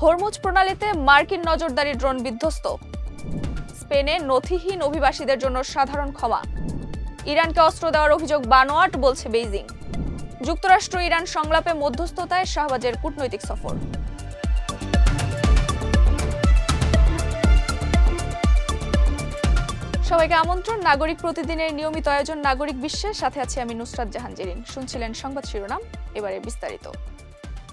Hormuz প্রণালীতে মার্কিন নজরদারি drone বিধ্বস্ত। স্পেনে নথিহীন অভিবাসীদের জন্য সাধারণ ক্ষমা। ইরানকে অস্ত্র দেওয়ার অভিযোগ বানোয়াট, বলছে বেইজিং। যুক্তরাষ্ট্র ইরান সংলাপে মধ্যস্থতায় শাহবাজের কূটনৈতিক সফর। সবাইকে আমন্ত্রণ নাগরিক প্রতিদিনের নিয়মিত আয়োজন নাগরিক বিশ্বের সাথে আছি আমি নুসরাত জাহান জেরিন। শুনছিলেন সংবাদ শিরোনাম, এবারে বিস্তারিত।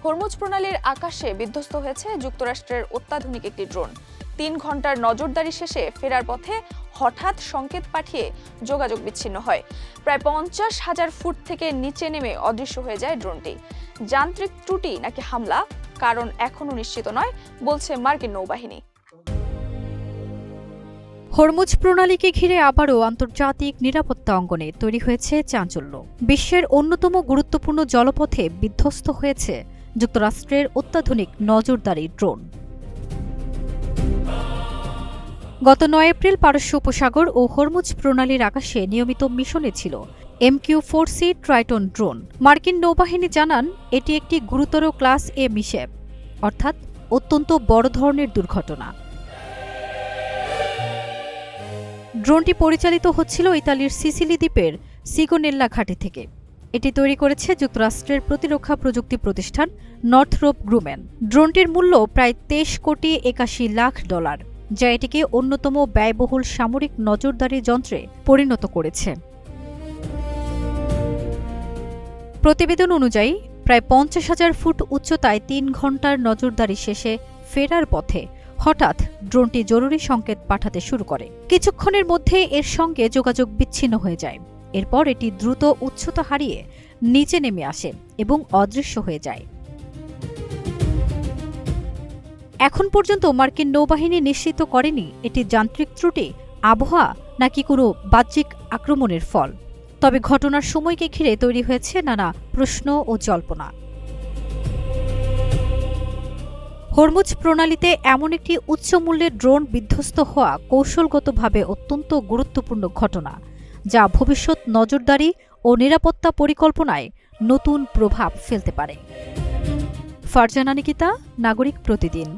হরমুজ প্রণালীর আকাশে বিধ্বস্ত হয়েছে যুক্তরাষ্ট্রের অত্যাধুনিক একটি ড্রোন। ৩ ঘন্টার নজরদারি শেষে ফেরার পথে হঠাৎ সংকেত পাঠিয়ে যোগাযোগ বিচ্ছিন্ন হয়। প্রায় 50,000 ফুট থেকে নিচে নেমে অদৃশ্য হয়ে যায় ড্রোনটি। যান্ত্রিক ত্রুটি নাকি হামলা, কারণ এখনো নিশ্চিত নয়, বলছে মার্কিন নৌবাহিনী। হরমুজ প্রণালীকে ঘিরে আবারও আন্তর্জাতিক নিরাপত্তা অঙ্গনে তৈরি হয়েছে চাঞ্চল্য। বিশ্বের অন্যতম গুরুত্বপূর্ণ জলপথে বিধ্বস্ত হয়েছে যুক্তরাষ্ট্রের অত্যাধুনিক নজরদারি ড্রোন। গত 9 এপ্রিল পারস্য উপসাগর ও হরমুজ প্রণালীর আকাশে নিয়মিত মিশনে ছিল MQ-4C ট্রাইটন ড্রোন। মার্কিন নৌবাহিনী জানান এটি একটি গুরুতর ক্লাস এ মিসেপ, অর্থাৎ অত্যন্ত বড় ধরনের দুর্ঘটনা। ড্রোনটি পরিচালিত হচ্ছিল ইতালির সিসিলি দ্বীপের সিগোনেল্লা ঘাঁটি থেকে। এটি তৈরি করেছে যুক্তরাষ্ট্রের প্রতিরক্ষা প্রযুক্তি প্রতিষ্ঠান নর্থরোপ গ্রুম্যান। ড্রোনটির মূল্য প্রায় $23,81,00,000, যা এটিকে অন্যতম ব্যয়বহুল সামরিক নজরদারি যন্ত্রে পরিণত করেছে। প্রতিবেদন অনুযায়ী প্রায় 50,000 ফুট উচ্চতায় 3 ঘন্টার নজরদারি শেষে ফেরার পথে হঠাৎ ড্রোনটি জরুরি সংকেত পাঠাতে শুরু করে। কিছুক্ষণের মধ্যে এর সঙ্গে যোগাযোগ বিচ্ছিন্ন হয়ে যায়। এরপর এটি দ্রুত উচ্চতা হারিয়ে নিচে নেমে আসে এবং অদৃশ্য হয়ে যায়। এখন পর্যন্ত মার্কিন নৌবাহিনী নিশ্চিত করেনি এটি যান্ত্রিক ত্রুটি, আবহাওয়া নাকি কোনো বাহ্যিক আক্রমণের ফল। তবে ঘটনার সময়কে ঘিরে তৈরি হয়েছে নানা প্রশ্ন ও জল্পনা। হরমুজ প্রণালীতে এমন একটি উচ্চ মূল্যের ড্রোন বিধ্বস্ত হওয়া কৌশলগতভাবে অত্যন্ত গুরুত্বপূর্ণ ঘটনা, যা ভবিষ্যৎ নজরদারি ও নিরাপত্তা পরিকল্পনায় নতুন প্রভাব ফেলতে পারে। ফারজানা নিকিতা, নাগরিক প্রতিদিন।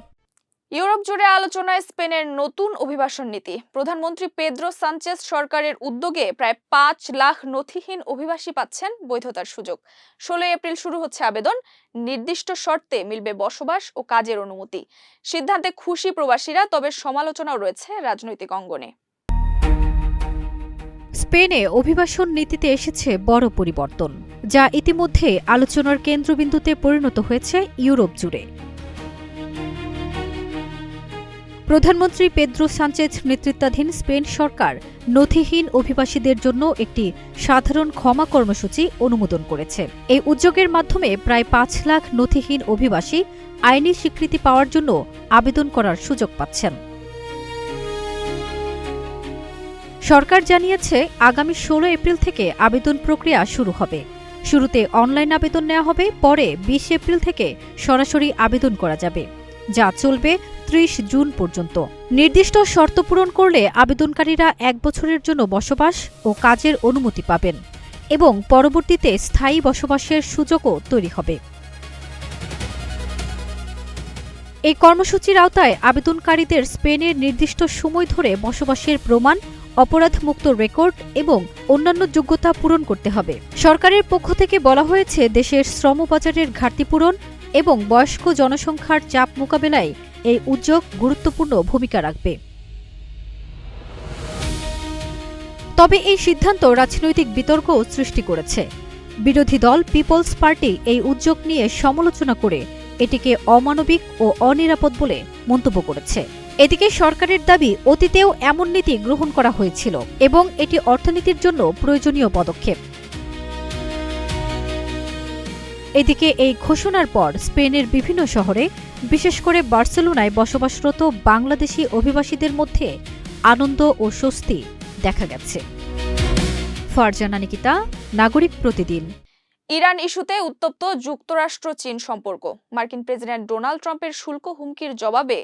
ইউরোপ জুড়ে আলোচনায় স্পেনের নতুন অভিবাসন নীতি। প্রধানমন্ত্রী পেদ্রো সানচেজ সরকারের উদ্যোগে প্রায় 5 লাখ নথিহীন অভিবাসী পাচ্ছেন বৈধতার সুযোগ। 16 এপ্রিল শুরু হচ্ছে আবেদন। নির্দিষ্ট শর্তে মিলবে বসবাস ও কাজের অনুমতি। সিদ্ধান্তে খুশি প্রবাসীরা, তবে সমালোচনাও রয়েছে রাজনৈতিক অঙ্গনে। স্পেনে অভিবাসন নীতিতে এসেছে বড় পরিবর্তন, যা ইতিমধ্যে আলোচনার কেন্দ্রবিন্দুতে পরিণত হয়েছে ইউরোপ জুড়ে। প্রধানমন্ত্রী পেদ্রো সানচেজ নেতৃত্বাধীন স্পেন সরকার নথিহীন অভিবাসীদের জন্য একটি সাধারণ ক্ষমা কর্মসূচি অনুমোদন করেছে। এই উদ্যোগের মাধ্যমে প্রায় 5 লাখ নথিহীন অভিবাসী আইনি স্বীকৃতি পাওয়ার জন্য আবেদন করার সুযোগ পাচ্ছেন। সরকার জানিয়েছে আগামী 16 এপ্রিল থেকে আবেদন প্রক্রিয়া শুরু হবে। শুরুতে অনলাইন আবেদন নেওয়া হবে, পরে 20 এপ্রিল থেকে সরাসরি আবেদন করা যাবে, যা চলবে 30 জুন পর্যন্ত। নির্দিষ্ট শর্ত পূরণ করলে আবেদনকারীরা 1 বছরের জন্য বসবাস ও কাজের অনুমতি পাবেন এবং পরবর্তীতে স্থায়ী বসবাসের সুযোগও তৈরি হবে। এই কর্মসূচির আওতায় আবেদনকারীদের স্পেনের নির্দিষ্ট সময় ধরে বসবাসের প্রমাণ, অপরাধমুক্ত রেকর্ড এবং অন্যান্য যোগ্যতা পূরণ করতে হবে। সরকারের পক্ষ থেকে বলা হয়েছে দেশের শ্রমবাজারের ঘাটতি পূরণ এবং বয়স্ক জনসংখ্যার চাপ মোকাবেলায় এই উদ্যোগ গুরুত্বপূর্ণ ভূমিকা রাখবে। তবে এই সিদ্ধান্ত রাজনৈতিক বিতর্ক সৃষ্টি করেছে। বিরোধী দল পিপলস পার্টি এই উদ্যোগ নিয়ে সমালোচনা করে এটিকে অমানবিক ও অনিরাপদ বলে মন্তব্য করেছে। এদিকে সরকারের দাবি, অতীতেও এমন নীতি গ্রহণ করা হয়েছিল এবং এটি অর্থনীতির জন্য প্রয়োজনীয় পদক্ষেপ। এদিকে এই ঘোষণার পর স্পেনের বিভিন্ন শহরে, বিশেষ করে বার্সেলোনায় বসবাসরত বাংলাদেশি অভিবাসীদের মধ্যে আনন্দ ও স্বস্তি দেখা গেছে। ফারজানা নিকিতা, নাগরিক প্রতিদিন। ইরান ইস্যুতে উত্তপ্ত যুক্তরাষ্ট্র চীন সম্পর্ক। মার্কিন প্রেসিডেন্ট ডোনাল্ড ট্রাম্পের শুল্ক হুমকির জবাবে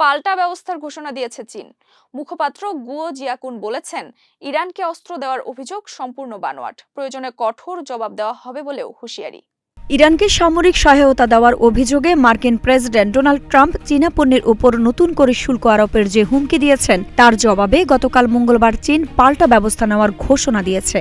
পাল্টা ব্যবস্থার ঘোষণা দিয়েছে চীন। মুখপাত্র গুয়ো জিয়াকুন বলেছেন, ইরানকে অস্ত্র দেওয়ার অভিযোগ সম্পূর্ণ বানোয়াট, প্রয়োজনে কঠোর জবাব দেওয়া হবে বলেও হুঁশিয়ারি। ইরানকে সামরিক সহায়তা দেওয়ার অভিযোগে মার্কিন প্রেসিডেন্ট ডোনাল্ড ট্রাম্প চীনা পণ্যের উপর নতুন করে শুল্ক আরোপের যে হুমকি দিয়েছেন তার জবাবে গতকাল মঙ্গলবার চীন পাল্টা ব্যবস্থা নেওয়ার ঘোষণা দিয়েছে।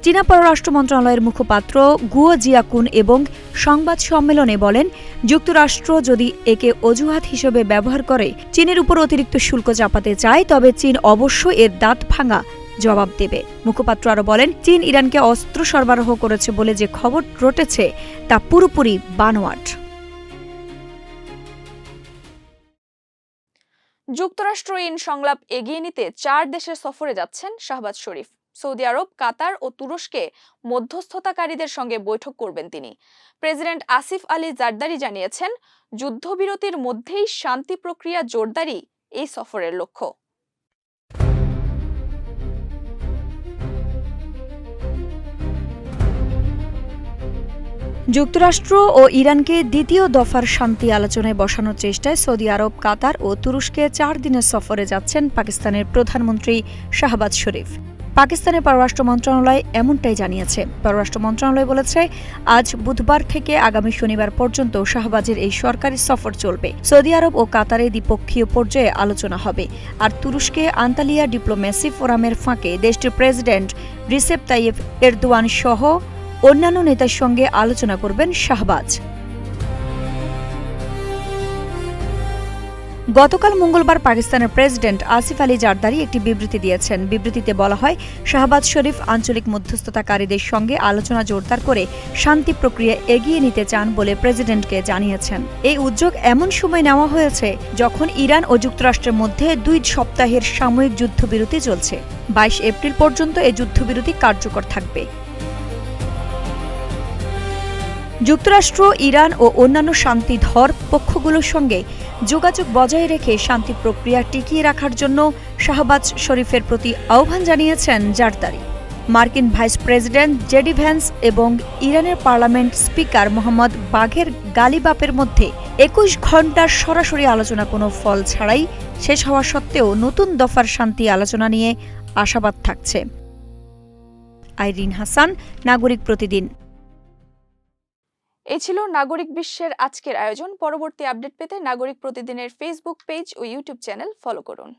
চীনা পররাষ্ট্র মন্ত্রণালয়ের মুখপাত্র গুয়ো জিয়াকুন এবং সংবাদ সম্মেলনে বলেন, যুক্তরাষ্ট্র যদি একে অজুহাত হিসেবে ব্যবহার করে চীনের উপর অতিরিক্ত শুল্ক চাপাতে চায় তবে চীন অবশ্যই এর দাঁত ভাঙা জবাব দেবে। মুখপাত্র আরও বলেন, চীন ইরানকে অস্ত্র সরবরাহ করেছে বলে যে খবর রটেছে তা পুরোপুরি বানোয়াট। যুক্তরাষ্ট্র ইন সংলাপ এগিয়ে নিতে 4 দেশের সফরে যাচ্ছেন শাহবাজ শরীফ। সৌদি আরব, কাতার ও তুরস্কে মধ্যস্থতাকারীদের সঙ্গে বৈঠক করবেন তিনি। প্রেসিডেন্ট আসিফ আলী জারদারি জানিয়েছেন, যুদ্ধবিরতির মধ্যেই শান্তি প্রক্রিয়া জোরদারই এই সফরের লক্ষ্য। যুক্তরাষ্ট্র ও ইরানকে দ্বিতীয় দফার শান্তি আলোচনায় বসানোর চেষ্টায় সৌদি আরব, কাতার ও তুরস্কে 4 দিনের সফরে যাচ্ছেন পাকিস্তানের প্রধানমন্ত্রী শাহবাজ শরীফ। পাকিস্তানের পররাষ্ট্র মন্ত্রণালয় এমনটাই জানিয়েছে। পররাষ্ট্র মন্ত্রণালয় বলেছে, আজ বুধবার থেকে আগামী শনিবার পর্যন্ত শাহবাজের এই সরকারি সফর চলবে। সৌদি আরব ও কাতারে দ্বিপক্ষীয় পর্যায়ে আলোচনা হবে। আর তুরস্কে আন্তালিয়া ডিপ্লোমেসি ফোরামের ফাঁকে দেশটির প্রেসিডেন্ট রিসেপ তাইয়েপ এরদোয়ান সহ অন্যান্য নেতার সঙ্গে আলোচনা করবেন শাহবাজ। গতকাল মঙ্গলবার পাকিস্তানের প্রেসিডেন্ট আসিফ আলী জারদারি একটি বিবৃতি দিয়েছেন। বিবৃতিতে বলা হয়, শাহবাজ শরীফ আঞ্চলিক মধ্যস্থতাকারীদের সঙ্গে আলোচনা জোরদার করে শান্তি প্রক্রিয়া এগিয়ে নিতে চান বলে প্রেসিডেন্টকে জানিয়েছেন। এই উদ্যোগ এমন সময় নেওয়া হয়েছে যখন ইরান ও যুক্তরাষ্ট্রের মধ্যে 2 সপ্তাহের সাময়িক যুদ্ধবিরতি চলছে। 22 এপ্রিল পর্যন্ত এই যুদ্ধবিরতি কার্যকর থাকবে। যুক্তরাষ্ট্র, ইরান ও অন্যান্য শান্তিধর পক্ষগুলোর সঙ্গে যোগাযোগ বজায় রেখে শান্তি প্রক্রিয়া টিকিয়ে রাখার জন্য শাহবাজ শরীফের প্রতি আহ্বান জানিয়েছেন জারদারি। মার্কিন ভাইস প্রেসিডেন্ট জেডি ভ্যান্স এবং ইরানের পার্লামেন্ট স্পিকার মোহাম্মদ বাঘের গালিবাপের মধ্যে 21 ঘণ্টার সরাসরি আলোচনা কোনো ফল ছাড়াই শেষ হওয়া সত্ত্বেও নতুন দফার শান্তি আলোচনা নিয়ে আশাবাদ থাকছে। আইরিন হাসান, নাগরিক প্রতিদিন। এই ছিল নাগরিক বিশ্বের আজকের আয়োজন। পরবর্তী আপডেট পেতে নাগরিক প্রতিদিনের ফেসবুক পেজ ও ইউটিউব চ্যানেল ফলো করুন।